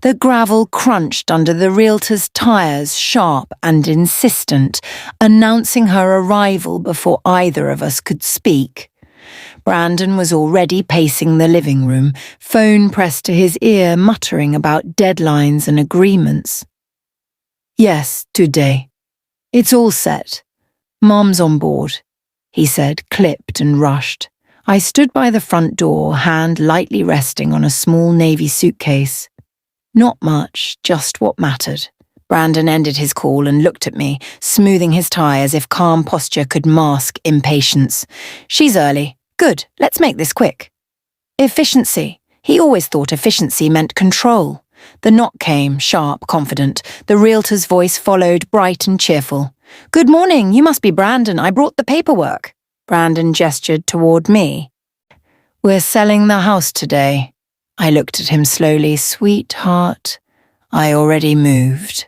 The gravel crunched under the realtor's tires, sharp and insistent, announcing her arrival before either of us could speak. Brandon was already pacing the living room, phone pressed to his ear, muttering about deadlines and agreements. "Yes, today. It's all set. Mom's on board," he said, clipped and rushed. I stood by the front door, hand lightly resting on a small navy suitcase. Not much, just what mattered. Brandon ended his call and looked at me, smoothing his tie as if calm posture could mask impatience. "She's early. Good, let's make this quick." Efficiency. He always thought efficiency meant control. The knock came, sharp, confident. The realtor's voice followed, bright and cheerful. "Good morning, you must be Brandon. I brought the paperwork." Brandon gestured toward me. "We're selling the house today." I looked at him slowly. "Sweetheart, I already moved."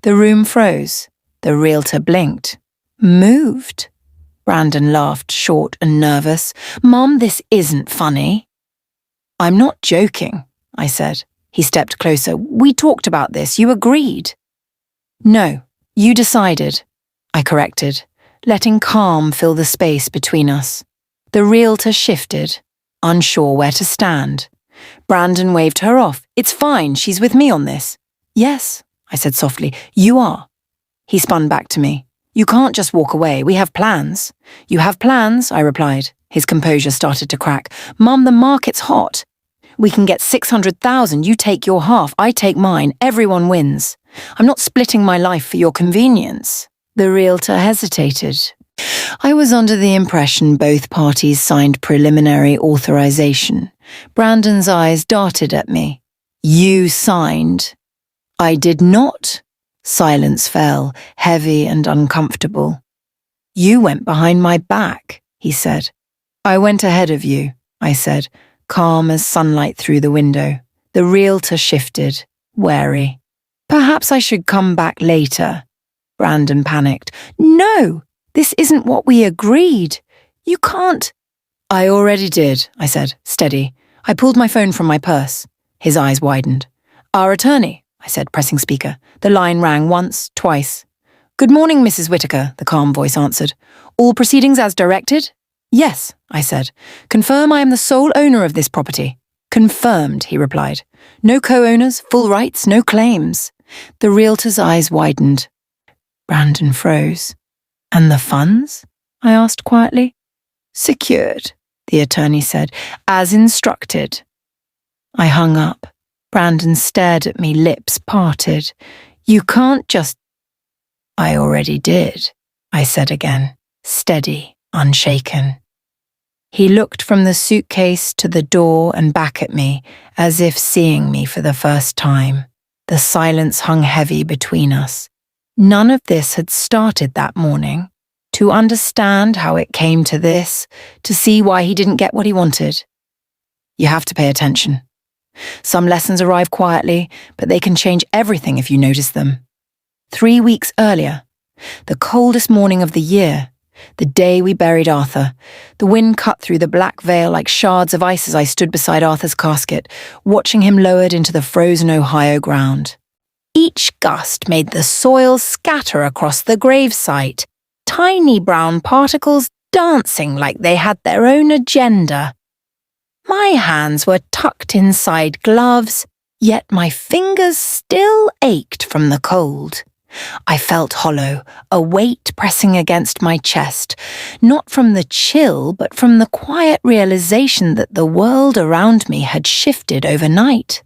The room froze. The realtor blinked. "Moved?" Brandon laughed, short and nervous. "Mom, this isn't funny." "I'm not joking," I said. He stepped closer. "We talked about this. You agreed." "No, you decided," I corrected, letting calm fill the space between us. The realtor shifted, unsure where to stand. Brandon waved her off. "It's fine, she's with me on this." "Yes," I said softly, "you are." He spun back to me. "You can't just walk away, we have plans." "You have plans," I replied. His composure started to crack. "Mum, the market's hot. We can get 600,000, you take your half, I take mine, everyone wins. I'm not splitting my life for your convenience." The realtor hesitated. I was under the impression both parties signed preliminary authorization. Brandon's eyes darted at me. "You signed." "I did not." Silence fell, heavy and uncomfortable. "You went behind my back," he said. "I went ahead of you," I said, calm as sunlight through the window. The realtor shifted, wary. "Perhaps I should come back later." Brandon panicked. "No, this isn't what we agreed. You can't." "I already did," I said, steady. I pulled my phone from my purse. His eyes widened. "Our attorney," I said, pressing speaker. The line rang once, twice. "Good morning, Mrs. Whitaker," the calm voice answered. "All proceedings as directed?" "Yes," I said. "Confirm I am the sole owner of this property." "Confirmed," he replied. "No co-owners, full rights, no claims." The realtor's eyes widened. Brandon froze. "And the funds?" I asked quietly. "Secured," the attorney said, "as instructed." I hung up. Brandon stared at me, lips parted. "You can't just—" "I already did," I said again, steady, unshaken. He looked from the suitcase to the door and back at me, as if seeing me for the first time. The silence hung heavy between us. None of this had started that morning. To understand how it came to this, to see why he didn't get what he wanted. You have to pay attention. Some lessons arrive quietly, but they can change everything if you notice them. 3 weeks earlier, the coldest morning of the year, the day we buried Arthur, the wind cut through the black veil like shards of ice as I stood beside Arthur's casket, watching him lowered into the frozen Ohio ground. Each gust made the soil scatter across the gravesite, tiny brown particles dancing like they had their own agenda. My hands were tucked inside gloves, yet my fingers still ached from the cold. I felt hollow, a weight pressing against my chest, not from the chill, but from the quiet realization that the world around me had shifted overnight.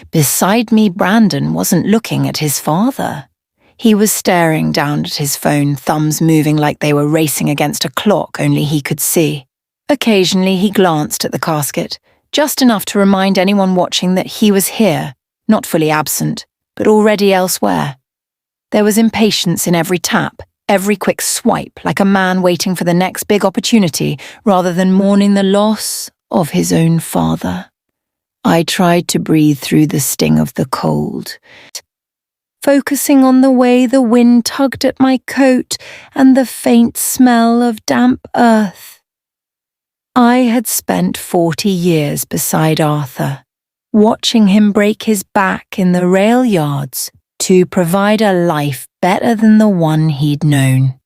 Beside me, Brandon wasn't looking at his father. He was staring down at his phone, thumbs moving like they were racing against a clock only he could see. Occasionally he glanced at the casket, just enough to remind anyone watching that he was here, not fully absent, but already elsewhere. There was impatience in every tap, every quick swipe, like a man waiting for the next big opportunity rather than mourning the loss of his own father. I tried to breathe through the sting of the cold, focusing on the way the wind tugged at my coat and the faint smell of damp earth. I had spent 40 years beside Arthur, watching him break his back in the rail yards to provide a life better than the one he'd known.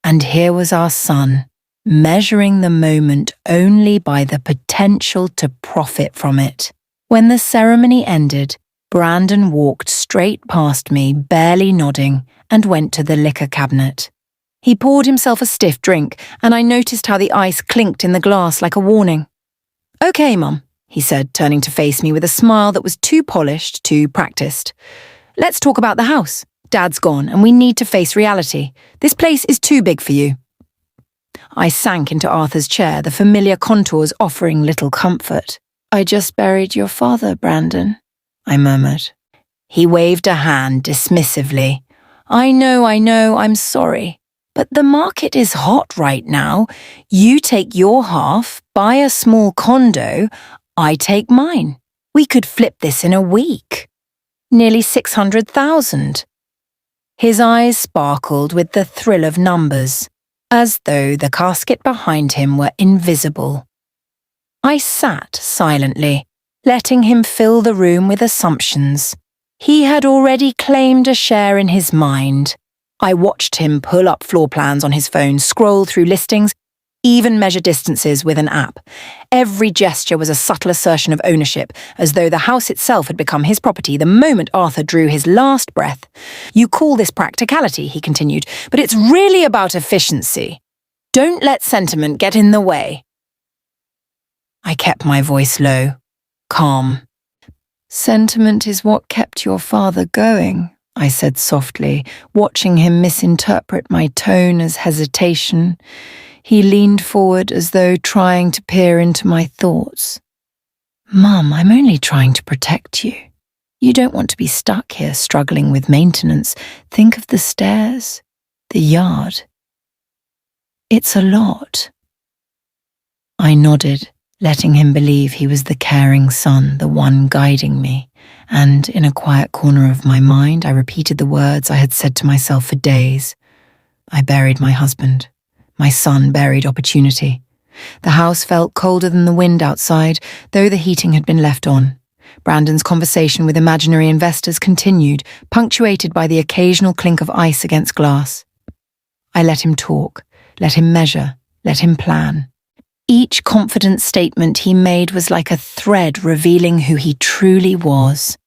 And here was our son, measuring the moment only by the potential to profit from it. When the ceremony ended, Brandon walked straight past me, barely nodding, and went to the liquor cabinet. He poured himself a stiff drink, and I noticed how the ice clinked in the glass like a warning. "Okay, Mum," he said, turning to face me with a smile that was too polished, too practiced. "Let's talk about the house. Dad's gone, and we need to face reality. This place is too big for you." I sank into Arthur's chair, the familiar contours offering little comfort. "I just buried your father, Brandon," I murmured. He waved a hand dismissively. I know, I'm sorry. But the market is hot right now. You take your half, buy a small condo, I take mine. We could flip this in a week. Nearly 600,000. His eyes sparkled with the thrill of numbers, as though the casket behind him were invisible. I sat silently, letting him fill the room with assumptions. He had already claimed a share in his mind. I watched him pull up floor plans on his phone, scroll through listings, even measure distances with an app. Every gesture was a subtle assertion of ownership, as though the house itself had become his property the moment Arthur drew his last breath. "You call this practicality," he continued, "but it's really about efficiency. Don't let sentiment get in the way." I kept my voice low, calm. "Sentiment is what kept your father going," I said softly, watching him misinterpret my tone as hesitation. He leaned forward as though trying to peer into my thoughts. "Mum, I'm only trying to protect you. You don't want to be stuck here struggling with maintenance. Think of the stairs, the yard. It's a lot." I nodded, letting him believe he was the caring son, the one guiding me, and in a quiet corner of my mind I repeated the words I had said to myself for days. I buried my husband. My son buried opportunity. The house felt colder than the wind outside, though the heating had been left on. Brandon's conversation with imaginary investors continued, punctuated by the occasional clink of ice against glass. I let him talk, let him measure, let him plan. Each confident statement he made was like a thread revealing who he truly was.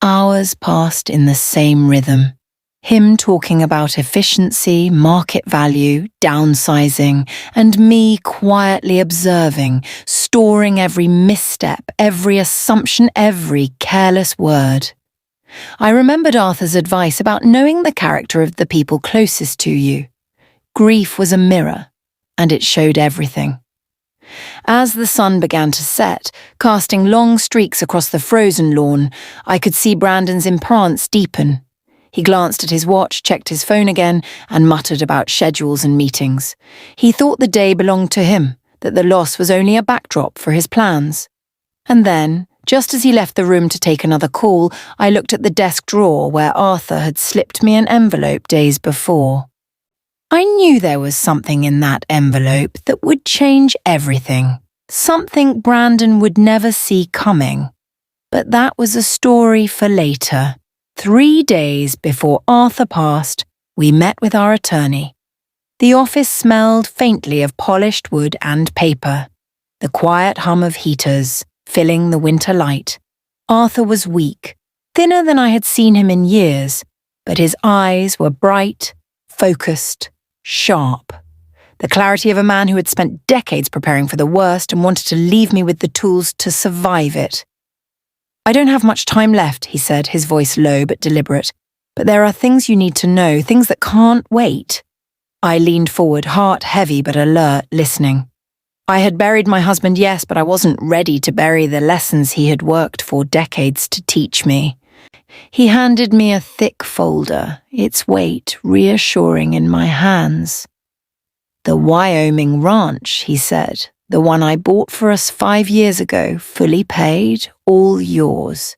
Hours passed in the same rhythm. Him talking about efficiency, market value, downsizing, and me quietly observing, storing every misstep, every assumption, every careless word. I remembered Arthur's advice about knowing the character of the people closest to you. Grief was a mirror, and it showed everything. As the sun began to set, casting long streaks across the frozen lawn, I could see Brandon's imprance deepen. He glanced at his watch, checked his phone again, and muttered about schedules and meetings. He thought the day belonged to him, that the loss was only a backdrop for his plans. And then, just as he left the room to take another call, I looked at the desk drawer where Arthur had slipped me an envelope days before. I knew there was something in that envelope that would change everything, something Brandon would never see coming. But that was a story for later. 3 days before Arthur passed, we met with our attorney. The office smelled faintly of polished wood and paper, the quiet hum of heaters filling the winter light. Arthur was weak, thinner than I had seen him in years, but his eyes were bright, focused, sharp. The clarity of a man who had spent decades preparing for the worst and wanted to leave me with the tools to survive it. "I don't have much time left," he said, his voice low but deliberate. "But there are things you need to know, things that can't wait." I leaned forward, heart heavy but alert, listening. I had buried my husband, yes, but I wasn't ready to bury the lessons he had worked for decades to teach me. He handed me a thick folder, its weight reassuring in my hands. "The Wyoming ranch," he said. "The one I bought for us 5 years ago, fully paid, all yours.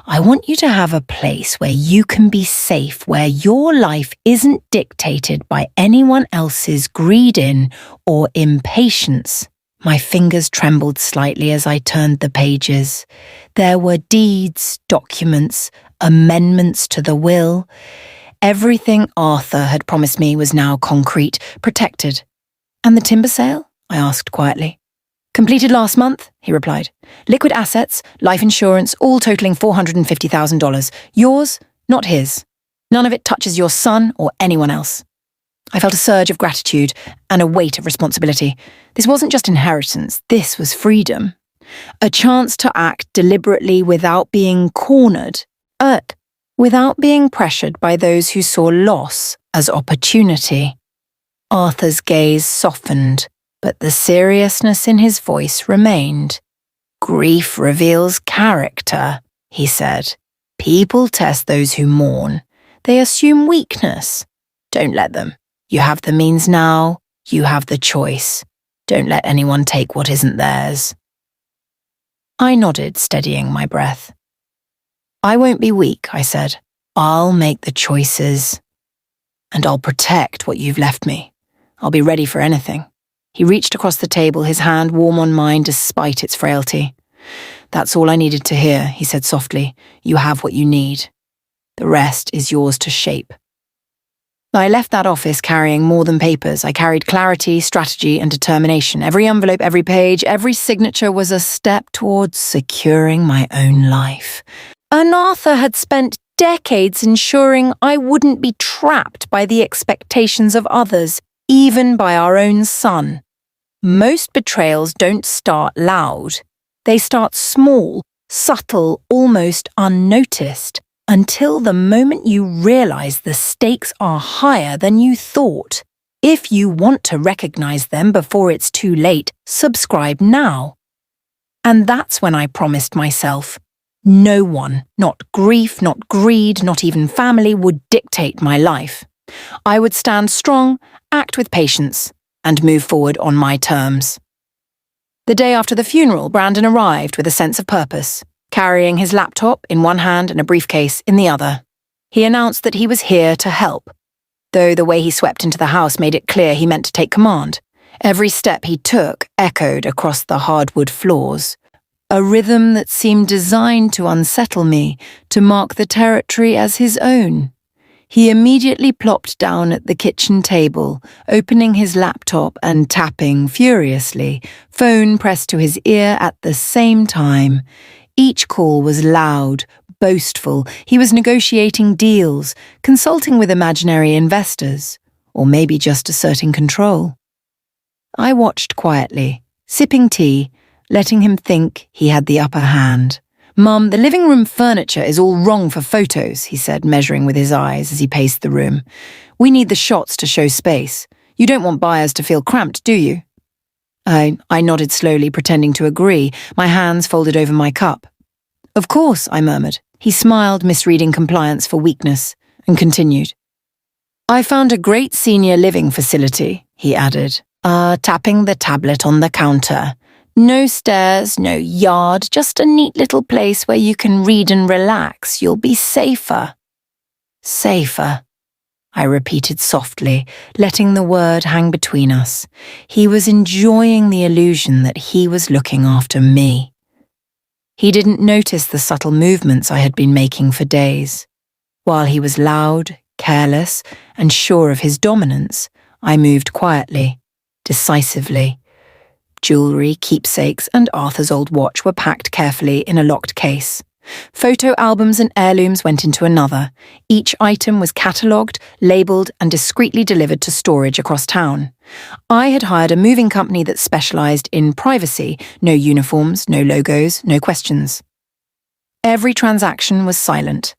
I want you to have a place where you can be safe, where your life isn't dictated by anyone else's greed or impatience. My fingers trembled slightly as I turned the pages. There were deeds, documents, amendments to the will. Everything Arthur had promised me was now concrete, protected. "And the timber sale?" I asked quietly. "Completed last month," he replied. "Liquid assets, life insurance, all totaling $450,000. Yours, not his. None of it touches your son or anyone else." I felt a surge of gratitude and a weight of responsibility. This wasn't just inheritance, this was freedom. A chance to act deliberately without being cornered, without being pressured by those who saw loss as opportunity. Arthur's gaze softened, but the seriousness in his voice remained. "Grief reveals character," he said. "People test those who mourn. They assume weakness. Don't let them. You have the means now. You have the choice. Don't let anyone take what isn't theirs." I nodded, steadying my breath. "I won't be weak," I said. "I'll make the choices. And I'll protect what you've left me. I'll be ready for anything." He reached across the table, his hand warm on mine despite its frailty. "That's all I needed to hear," he said softly. "You have what you need. The rest is yours to shape." I left that office carrying more than papers. I carried clarity, strategy, and determination. Every envelope, every page, every signature was a step towards securing my own life. And Arthur had spent decades ensuring I wouldn't be trapped by the expectations of others, even by our own son. Most betrayals don't start loud. They start small, subtle, almost unnoticed, until the moment you realize the stakes are higher than you thought. If you want to recognize them before it's too late, subscribe now. And that's when I promised myself, no one, not grief, not greed, not even family, would dictate my life. I would stand strong, act with patience, and move forward on my terms. The day after the funeral, Brandon arrived with a sense of purpose, carrying his laptop in one hand and a briefcase in the other. He announced that he was here to help, though the way he swept into the house made it clear he meant to take command. Every step he took echoed across the hardwood floors, a rhythm that seemed designed to unsettle me, to mark the territory as his own. He immediately plopped down at the kitchen table, opening his laptop and tapping furiously, phone pressed to his ear at the same time. Each call was loud, boastful. He was negotiating deals, consulting with imaginary investors, or maybe just asserting control. I watched quietly, sipping tea, letting him think he had the upper hand. "Mum, the living room furniture is all wrong for photos," he said, measuring with his eyes as he paced the room. "We need the shots to show space. You don't want buyers to feel cramped, do you?" I nodded slowly, pretending to agree, my hands folded over my cup. "Of course," I murmured. He smiled, misreading compliance for weakness, and continued. "I found a great senior living facility," he added, tapping the tablet on the counter. "No stairs, no yard, just a neat little place where you can read and relax. You'll be safer." "Safer," I repeated softly, letting the word hang between us. He was enjoying the illusion that he was looking after me. He didn't notice the subtle movements I had been making for days. While he was loud, careless, and sure of his dominance, I moved quietly, decisively. Jewelry, keepsakes, and Arthur's old watch were packed carefully in a locked case. Photo albums and heirlooms went into another. Each item was catalogued, labelled, and discreetly delivered to storage across town. I had hired a moving company that specialised in privacy, no uniforms, no logos, no questions. Every transaction was silent.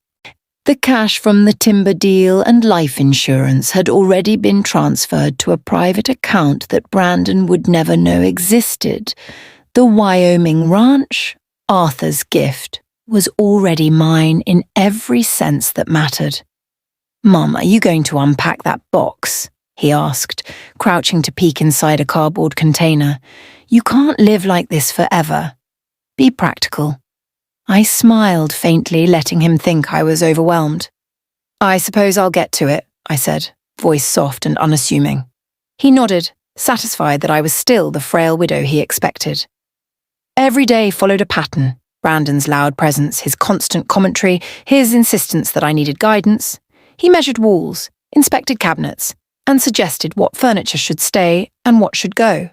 The cash from the timber deal and life insurance had already been transferred to a private account that Brandon would never know existed. The Wyoming ranch, Arthur's gift, was already mine in every sense that mattered. "Mum, are you going to unpack that box?" he asked, crouching to peek inside a cardboard container. "You can't live like this forever. Be practical." I smiled faintly, letting him think I was overwhelmed. "I suppose I'll get to it," I said, voice soft and unassuming. He nodded, satisfied that I was still the frail widow he expected. Every day followed a pattern. Brandon's loud presence, his constant commentary, his insistence that I needed guidance. He measured walls, inspected cabinets, and suggested what furniture should stay and what should go.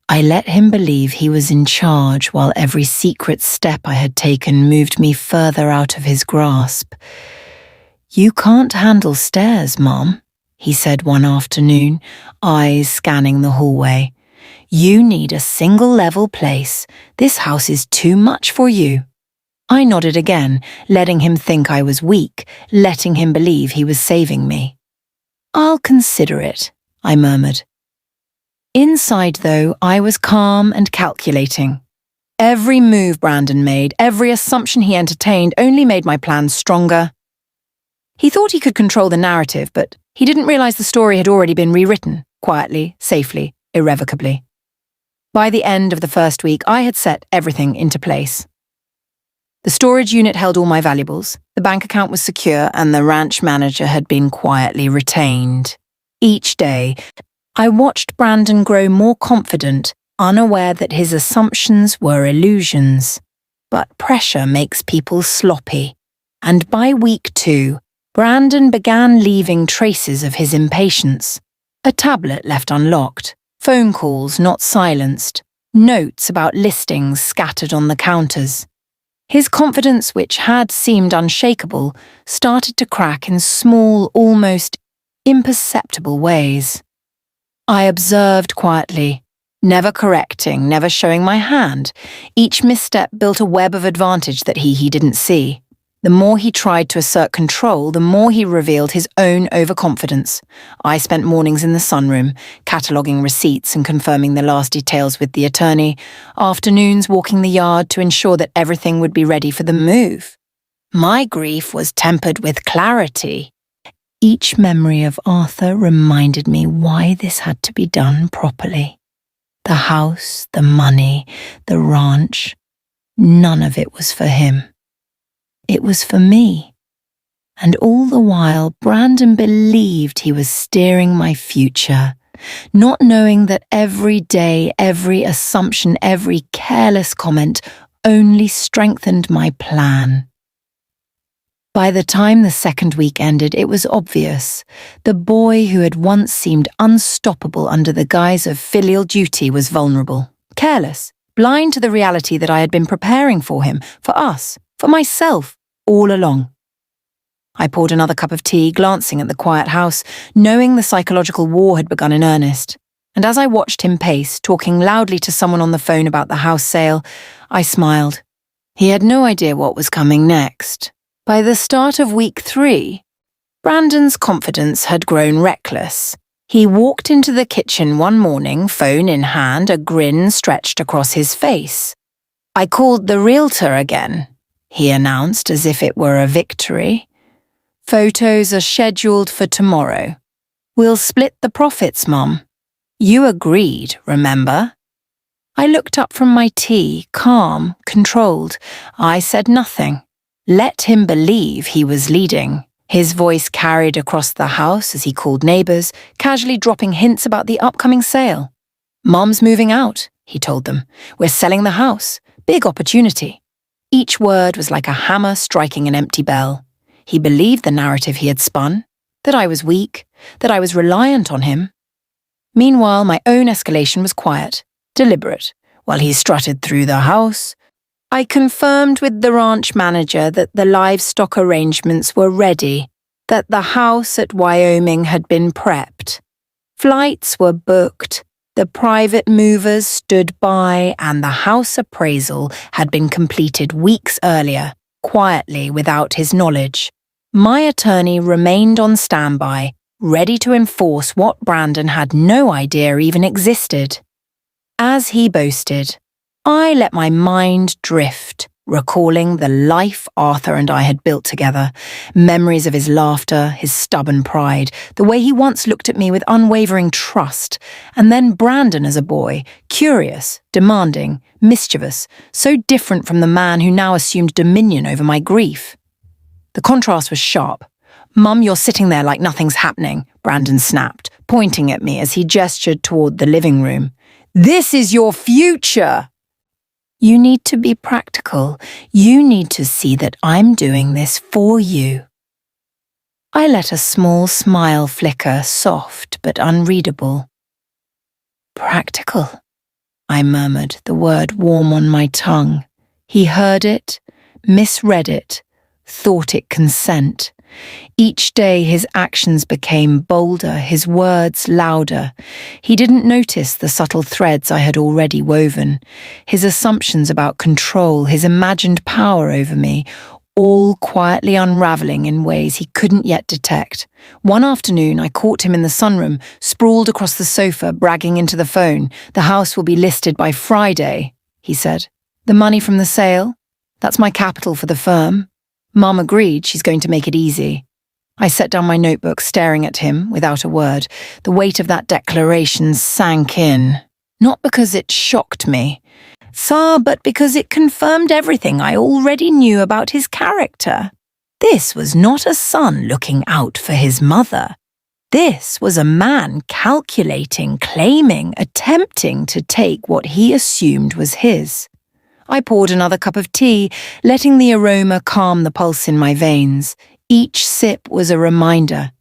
I let him believe he was in charge while every secret step I had taken moved me further out of his grasp. "You can't handle stairs, Mom," he said one afternoon, eyes scanning the hallway. "You need a single-level place. This house is too much for you." I nodded again, letting him think I was weak, letting him believe he was saving me. "I'll consider it," I murmured. Inside, though, I was calm and calculating. Every move Brandon made, every assumption he entertained only made my plans stronger. He thought he could control the narrative, but he didn't realize the story had already been rewritten, quietly, safely, irrevocably. By the end of the first week, I had set everything into place. The storage unit held all my valuables, the bank account was secure, and the ranch manager had been quietly retained. Each day, I watched Brandon grow more confident, unaware that his assumptions were illusions. But pressure makes people sloppy, and by week 2, Brandon began leaving traces of his impatience. A tablet left unlocked, phone calls not silenced, notes about listings scattered on the counters. His confidence, which had seemed unshakable, started to crack in small, almost imperceptible ways. I observed quietly, never correcting, never showing my hand. Each misstep built a web of advantage that he didn't see. The more he tried to assert control, the more he revealed his own overconfidence. I spent mornings in the sunroom, cataloguing receipts and confirming the last details with the attorney, afternoons walking the yard to ensure that everything would be ready for the move. My grief was tempered with clarity. Each memory of Arthur reminded me why this had to be done properly. The house, the money, the ranch, none of it was for him. It was for me. And all the while, Brandon believed he was steering my future, not knowing that every day, every assumption, every careless comment only strengthened my plan. By the time the second week ended, it was obvious. The boy who had once seemed unstoppable under the guise of filial duty was vulnerable, careless, blind to the reality that I had been preparing for him, for us, for myself, all along. I poured another cup of tea, glancing at the quiet house, knowing the psychological war had begun in earnest. And as I watched him pace, talking loudly to someone on the phone about the house sale, I smiled. He had no idea what was coming next. By the start of week 3, Brandon's confidence had grown reckless. He walked into the kitchen one morning, phone in hand, a grin stretched across his face. "I called the realtor again," he announced as if it were a victory. "Photos are scheduled for tomorrow. We'll split the profits, Mom. You agreed, remember?" I looked up from my tea, calm, controlled. I said nothing. Let him believe he was leading. His voice carried across the house as he called neighbors, casually dropping hints about the upcoming sale. "Mom's moving out," he told them. "We're selling the house. Big opportunity." Each word was like a hammer striking an empty bell. He believed the narrative he had spun, that I was weak, that I was reliant on him. Meanwhile, my own escalation was quiet, deliberate. While he strutted through the house, I confirmed with the ranch manager that the livestock arrangements were ready, that the house at Wyoming had been prepped. Flights were booked, the private movers stood by, and the house appraisal had been completed weeks earlier, quietly without his knowledge. My attorney remained on standby, ready to enforce what Brandon had no idea even existed. As he boasted, I let my mind drift, recalling the life Arthur and I had built together, memories of his laughter, his stubborn pride, the way he once looked at me with unwavering trust, and then Brandon as a boy, curious, demanding, mischievous, so different from the man who now assumed dominion over my grief. The contrast was sharp. "Mum, you're sitting there like nothing's happening," Brandon snapped, pointing at me as he gestured toward the living room. "This is your future!" "You need to be practical. You need to see that I'm doing this for you." I let a small smile flicker, soft but unreadable. "Practical," I murmured, the word warm on my tongue. He heard it, misread it, thought it consent. Each day his actions became bolder, his words louder. He didn't notice the subtle threads I had already woven, his assumptions about control, his imagined power over me, all quietly unraveling in ways he couldn't yet detect. One afternoon, I caught him in the sunroom, sprawled across the sofa, bragging into the phone. "The house will be listed by Friday," he said. "The money from the sale? That's my capital for the firm. Mum agreed she's going to make it easy." I set down my notebook, staring at him without a word. The weight of that declaration sank in, not because it shocked me, but because it confirmed everything I already knew about his character. This was not a son looking out for his mother. This was a man calculating, claiming, attempting to take what he assumed was his. I poured another cup of tea, letting the aroma calm the pulse in my veins. Each sip was a reminder.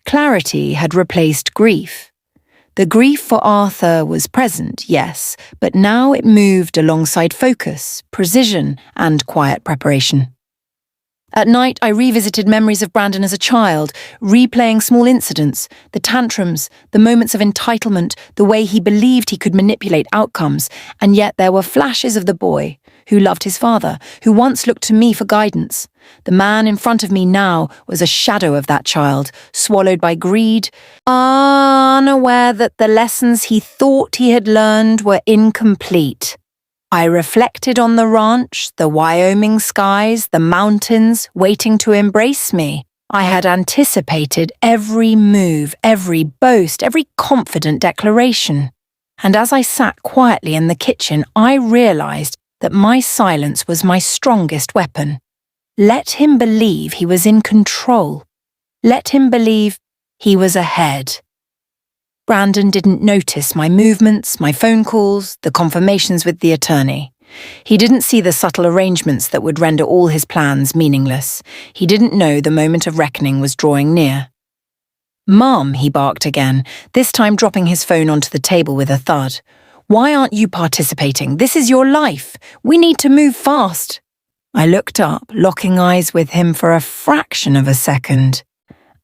Clarity had replaced grief. The grief for Arthur was present, yes, but now it moved alongside focus, precision, and quiet preparation. At night, I revisited memories of Brandon as a child, replaying small incidents, the tantrums, the moments of entitlement, the way he believed he could manipulate outcomes, and yet there were flashes of the boy who loved his father, who once looked to me for guidance. The man in front of me now was a shadow of that child, swallowed by greed, unaware that the lessons he thought he had learned were incomplete. I reflected on the ranch, the Wyoming skies, the mountains, waiting to embrace me. I had anticipated every move, every boast, every confident declaration. And as I sat quietly in the kitchen, I realized that my silence was my strongest weapon. Let him believe he was in control. Let him believe he was ahead. Brandon didn't notice my movements, my phone calls, the confirmations with the attorney. He didn't see the subtle arrangements that would render all his plans meaningless. He didn't know the moment of reckoning was drawing near. "Mom," he barked again, this time dropping his phone onto the table with a thud. "Why aren't you participating? This is your life. We need to move fast." I looked up, locking eyes with him for a fraction of a second,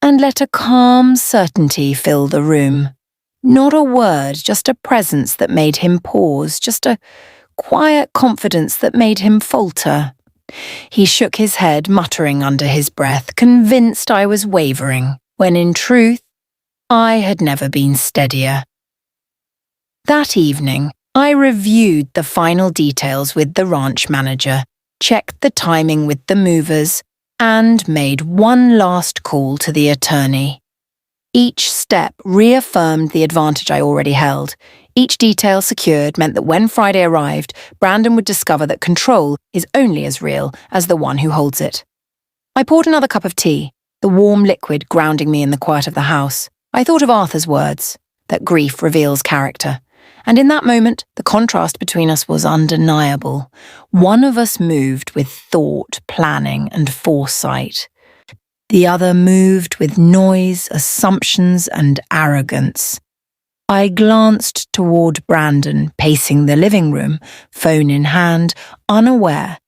and let a calm certainty fill the room. Not a word, just a presence that made him pause, just a quiet confidence that made him falter. He shook his head, muttering under his breath, convinced I was wavering, when in truth, I had never been steadier. That evening, I reviewed the final details with the ranch manager, checked the timing with the movers, and made one last call to the attorney. Each step reaffirmed the advantage I already held. Each detail secured meant that when Friday arrived, Brandon would discover that control is only as real as the one who holds it. I poured another cup of tea, the warm liquid grounding me in the quiet of the house. I thought of Arthur's words, that grief reveals character. And in that moment, the contrast between us was undeniable. One of us moved with thought, planning, and foresight. The other moved with noise, assumptions, and arrogance. I glanced toward Brandon, pacing the living room, phone in hand, unaware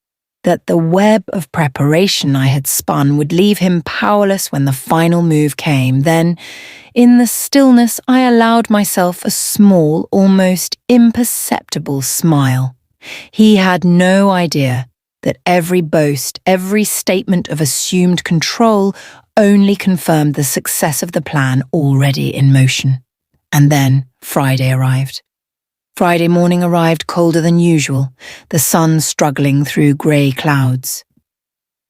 that the web of preparation I had spun would leave him powerless when the final move came. Then, in the stillness, I allowed myself a small, almost imperceptible smile. He had no idea that every boast, every statement of assumed control only confirmed the success of the plan already in motion. And then Friday arrived. Friday morning arrived colder than usual, the sun struggling through grey clouds.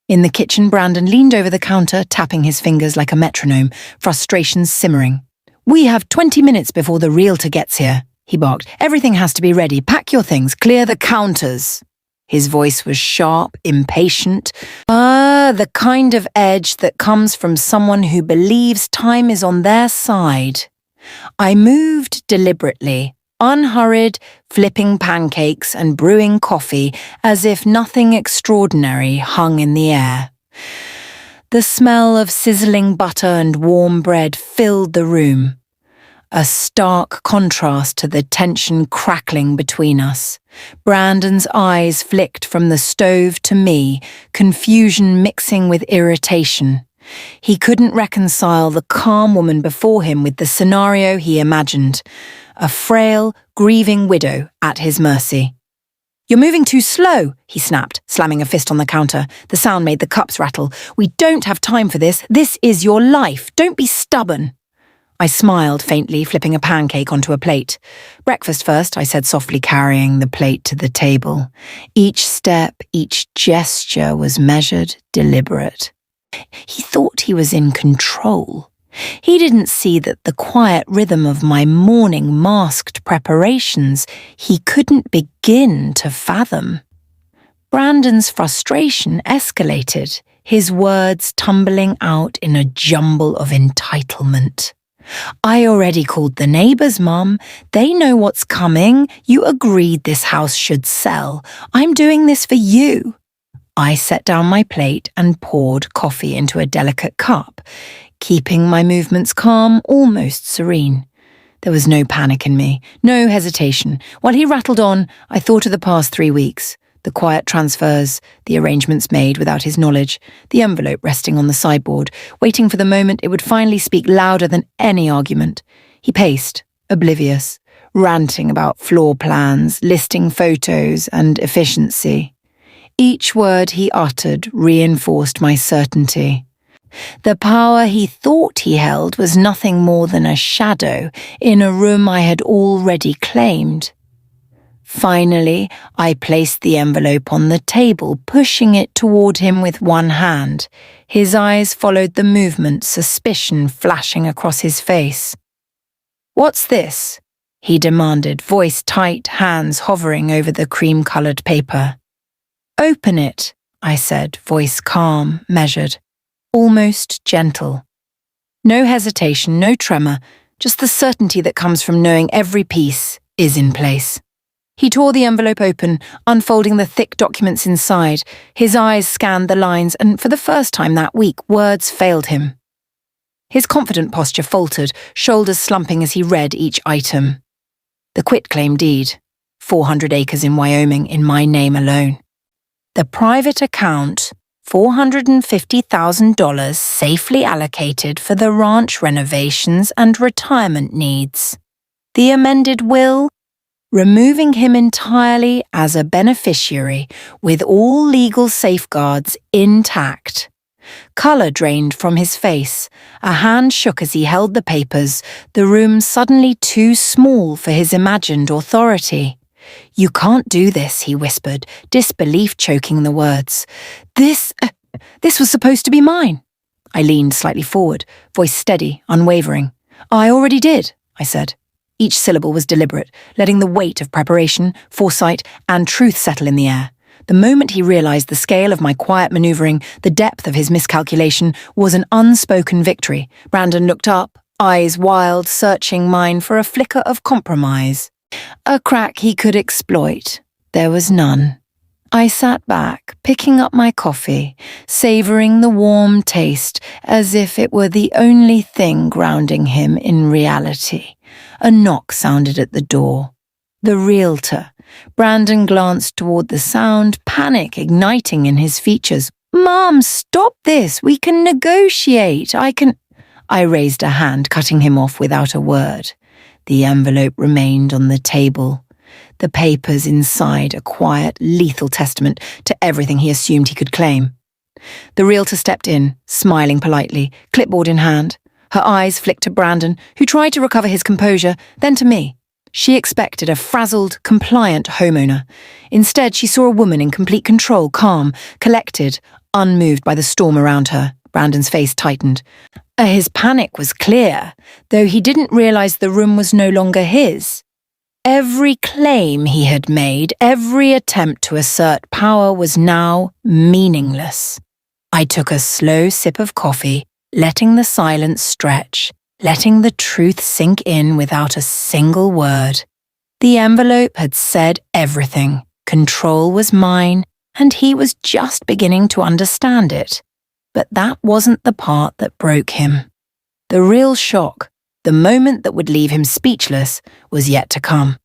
In the kitchen, Brandon leaned over the counter, tapping his fingers like a metronome, frustration simmering. "We have 20 minutes before the realtor gets here," he barked. "Everything has to be ready. Pack your things. Clear the counters." His voice was sharp, impatient. The kind of edge that comes from someone who believes time is on their side. I moved deliberately, unhurried, flipping pancakes and brewing coffee as if nothing extraordinary hung in the air. The smell of sizzling butter and warm bread filled the room, a stark contrast to the tension crackling between us. Brandon's eyes flicked from the stove to me, confusion mixing with irritation. He couldn't reconcile the calm woman before him with the scenario he imagined, a frail, grieving widow at his mercy. "You're moving too slow," he snapped, slamming a fist on the counter. The sound made the cups rattle. "We don't have time for this. This is your life. Don't be stubborn." I smiled faintly, flipping a pancake onto a plate. "Breakfast first," I said softly, carrying the plate to the table. Each step, each gesture was measured, deliberate. He thought he was in control. He didn't see that the quiet rhythm of my morning masked preparations he couldn't begin to fathom. Brandon's frustration escalated, his words tumbling out in a jumble of entitlement. "I already called the neighbors, Mum. They know what's coming. You agreed this house should sell. I'm doing this for you." I set down my plate and poured coffee into a delicate cup, keeping my movements calm, almost serene. There was no panic in me, no hesitation. While he rattled on, I thought of the past 3 weeks, the quiet transfers, the arrangements made without his knowledge, the envelope resting on the sideboard, waiting for the moment it would finally speak louder than any argument. He paced, oblivious, ranting about floor plans, listing photos, and efficiency. Each word he uttered reinforced my certainty. The power he thought he held was nothing more than a shadow in a room I had already claimed. Finally, I placed the envelope on the table, pushing it toward him with one hand. His eyes followed the movement, suspicion flashing across his face. "What's this?" he demanded, voice tight, hands hovering over the cream-coloured paper. "Open it," I said, voice calm, measured, almost gentle. No hesitation, no tremor, just the certainty that comes from knowing every piece is in place. He tore the envelope open, unfolding the thick documents inside. His eyes scanned the lines, and for the first time that week, words failed him. His confident posture faltered, shoulders slumping as he read each item. The quitclaim deed, 400 acres in Wyoming in my name alone. The private account, $450,000 safely allocated for the ranch renovations and retirement needs. The amended will, removing him entirely as a beneficiary with all legal safeguards intact. Colour drained from his face. A hand shook as he held the papers, the room suddenly too small for his imagined authority. "You can't do this," he whispered, disbelief choking the words. This was supposed to be mine." I leaned slightly forward, voice steady, unwavering. "I already did," I said. Each syllable was deliberate, letting the weight of preparation, foresight, and truth settle in the air. The moment he realized the scale of my quiet maneuvering, the depth of his miscalculation, was an unspoken victory. Brandon looked up, eyes wild, searching mine for a flicker of compromise. A crack he could exploit. There was none. I sat back, picking up my coffee, savouring the warm taste as if it were the only thing grounding him in reality. A knock sounded at the door. The realtor. Brandon glanced toward the sound, panic igniting in his features. "Mom, stop this! We can negotiate! I raised a hand, cutting him off without a word. The envelope remained on the table. The papers inside a quiet, lethal testament to everything he assumed he could claim. The realtor stepped in, smiling politely, clipboard in hand. Her eyes flicked to Brandon, who tried to recover his composure, then to me. She expected a frazzled, compliant homeowner. Instead, she saw a woman in complete control, calm, collected, unmoved by the storm around her. Brandon's face tightened. His panic was clear, though he didn't realize the room was no longer his. Every claim he had made, every attempt to assert power was now meaningless. I took a slow sip of coffee, letting the silence stretch, letting the truth sink in without a single word. The envelope had said everything. Control was mine, and he was just beginning to understand it. But that wasn't the part that broke him. The real shock, the moment that would leave him speechless, was yet to come.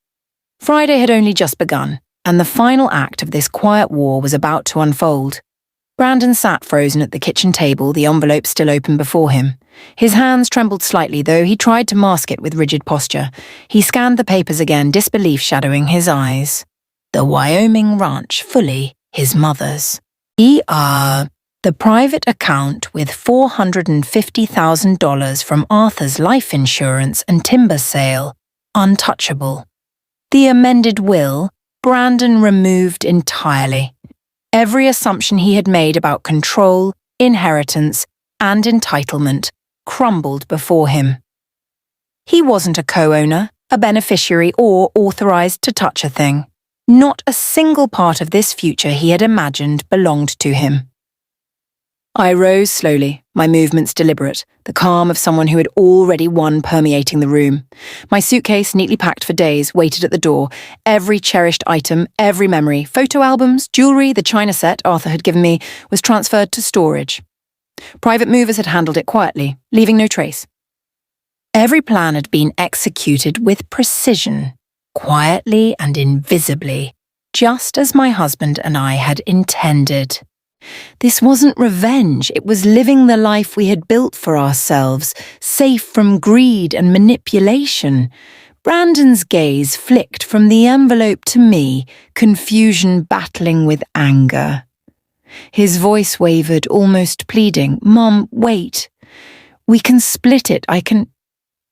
Friday had only just begun, and the final act of this quiet war was about to unfold. Brandon sat frozen at the kitchen table, the envelope still open before him. His hands trembled slightly, though he tried to mask it with rigid posture. He scanned the papers again, disbelief shadowing his eyes. The Wyoming ranch, fully his mother's. The private account with $450,000 from Arthur's life insurance and timber sale, untouchable. The amended will, Brandon removed entirely. Every assumption he had made about control, inheritance, and entitlement crumbled before him. He wasn't a co-owner, a beneficiary, or authorized to touch a thing. Not a single part of this future he had imagined belonged to him. I rose slowly, my movements deliberate, the calm of someone who had already won permeating the room. My suitcase, neatly packed for days, waited at the door. Every cherished item, every memory, photo albums, jewellery, the china set Arthur had given me, was transferred to storage. Private movers had handled it quietly, leaving no trace. Every plan had been executed with precision, quietly and invisibly, just as my husband and I had intended. This wasn't revenge, it was living the life we had built for ourselves, safe from greed and manipulation. Brandon's gaze flicked from the envelope to me, confusion battling with anger. His voice wavered, almost pleading. "Mom, wait. We can split it, I can—"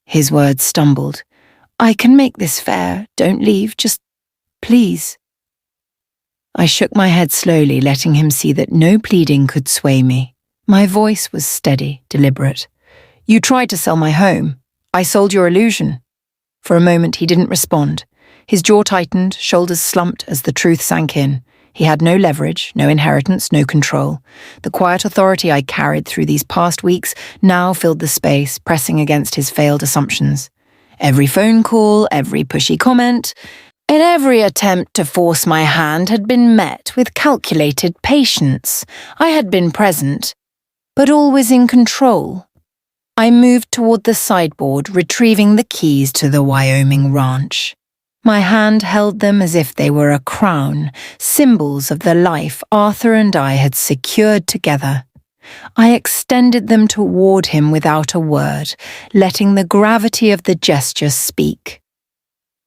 His words stumbled. "I can make this fair, don't leave, just please." I shook my head slowly, letting him see that no pleading could sway me. My voice was steady, deliberate. "You tried to sell my home. I sold your illusion." For a moment he didn't respond. His jaw tightened, shoulders slumped as the truth sank in. He had no leverage, no inheritance, no control. The quiet authority I carried through these past weeks now filled the space, pressing against his failed assumptions. Every phone call, every pushy comment, and every attempt to force my hand had been met with calculated patience. I had been present, but always in control. I moved toward the sideboard, retrieving the keys to the Wyoming ranch. My hand held them as if they were a crown, symbols of the life Arthur and I had secured together. I extended them toward him without a word, letting the gravity of the gesture speak.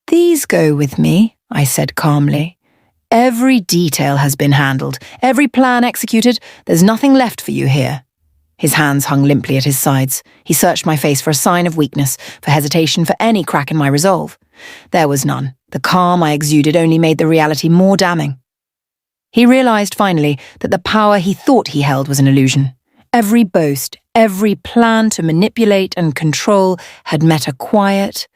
"These go with me," I said calmly. "Every detail has been handled, every plan executed. There's nothing left for you here." His hands hung limply at his sides. He searched my face for a sign of weakness, for hesitation, for any crack in my resolve. There was none. The calm I exuded only made the reality more damning. He realized finally that the power he thought he held was an illusion. Every boast, every plan to manipulate and control had met a quiet,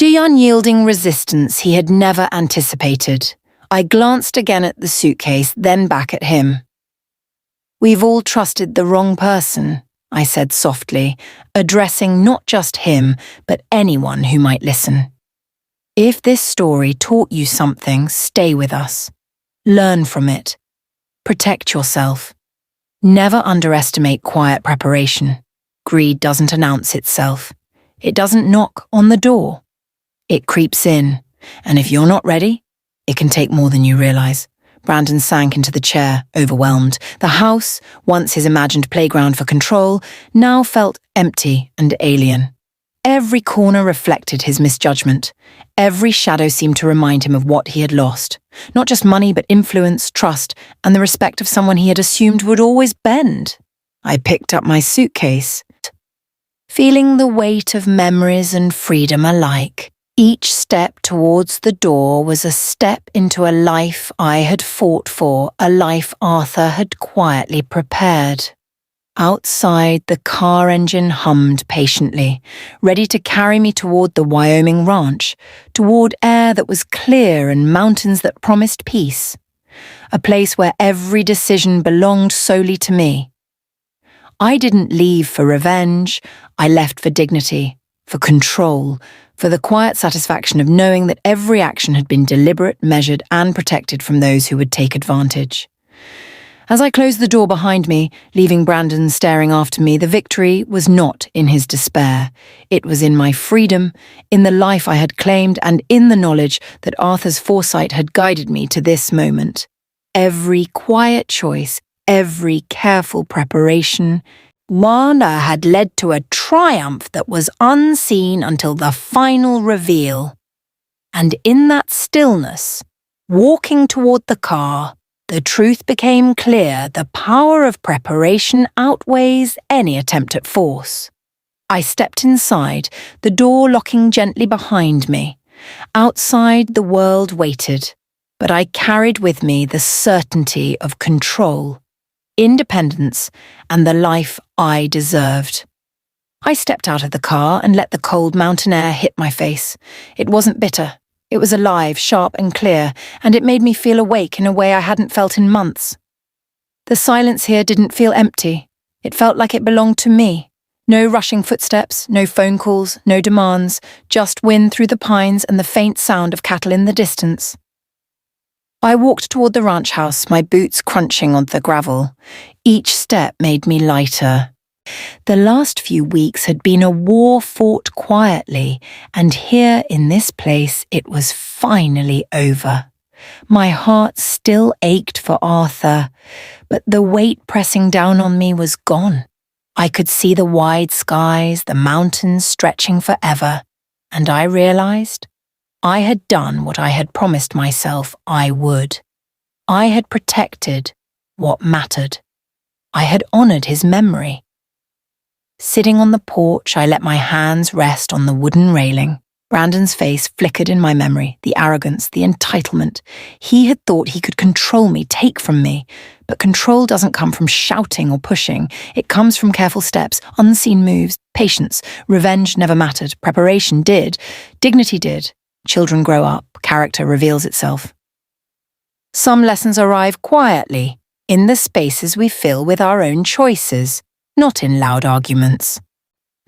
unyielding resistance he had never anticipated. I glanced again at the suitcase, then back at him. "We've all trusted the wrong person," I said softly, addressing not just him, but anyone who might listen. "If this story taught you something, stay with us. Learn from it. Protect yourself. Never underestimate quiet preparation. Greed doesn't announce itself. It doesn't knock on the door. It creeps in, and if you're not ready, it can take more than you realize." Brandon sank into the chair, overwhelmed. The house, once his imagined playground for control, now felt empty and alien. Every corner reflected his misjudgment. Every shadow seemed to remind him of what he had lost. Not just money, but influence, trust, and the respect of someone he had assumed would always bend. I picked up my suitcase, feeling the weight of memories and freedom alike. Each step towards the door was a step into a life I had fought for, a life Arthur had quietly prepared. Outside, the car engine hummed patiently, ready to carry me toward the Wyoming ranch, toward air that was clear and mountains that promised peace. A place where every decision belonged solely to me. I didn't leave for revenge, I left for dignity, for control, for the quiet satisfaction of knowing that every action had been deliberate, measured, and protected from those who would take advantage. As I closed the door behind me, leaving Brandon staring after me, the victory was not in his despair. It was in my freedom, in the life I had claimed, and in the knowledge that Arthur's foresight had guided me to this moment. Every quiet choice, every careful preparation, Lana had led to a triumph that was unseen until the final reveal. And in that stillness, walking toward the car, the truth became clear: the power of preparation outweighs any attempt at force. I stepped inside, the door locking gently behind me. Outside, the world waited, but I carried with me the certainty of control, independence, and the life I deserved. I stepped out of the car and let the cold mountain air hit my face. It wasn't bitter. It was alive, sharp and clear, and it made me feel awake in a way I hadn't felt in months. The silence here didn't feel empty. It felt like it belonged to me. No rushing footsteps, no phone calls, no demands, just wind through the pines and the faint sound of cattle in the distance. I walked toward the ranch house, my boots crunching on the gravel. Each step made me lighter. The last few weeks had been a war fought quietly, and here in this place it was finally over. My heart still ached for Arthur, but the weight pressing down on me was gone. I could see the wide skies, the mountains stretching forever, and I realized I had done what I had promised myself I would. I had protected what mattered. I had honored his memory. Sitting on the porch, I let my hands rest on the wooden railing. Brandon's face flickered in my memory, the arrogance, the entitlement. He had thought he could control me, take from me. But control doesn't come from shouting or pushing. It comes from careful steps, unseen moves, patience. Revenge never mattered. Preparation did. Dignity did. Children grow up. Character reveals itself. Some lessons arrive quietly, in the spaces we fill with our own choices, not in loud arguments.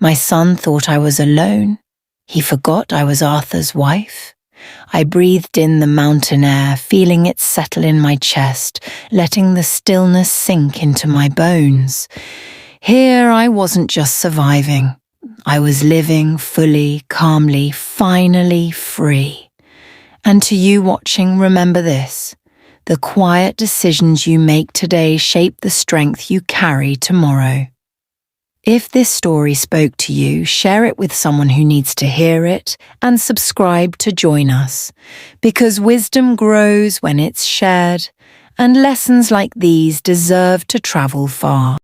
My son thought I was alone. He forgot I was Arthur's wife. I breathed in the mountain air, feeling it settle in my chest, letting the stillness sink into my bones. Here I wasn't just surviving. I was living fully, calmly, finally free. And to you watching, remember this: the quiet decisions you make today shape the strength you carry tomorrow. If this story spoke to you, share it with someone who needs to hear it, and subscribe to join us, because wisdom grows when it's shared, and lessons like these deserve to travel far.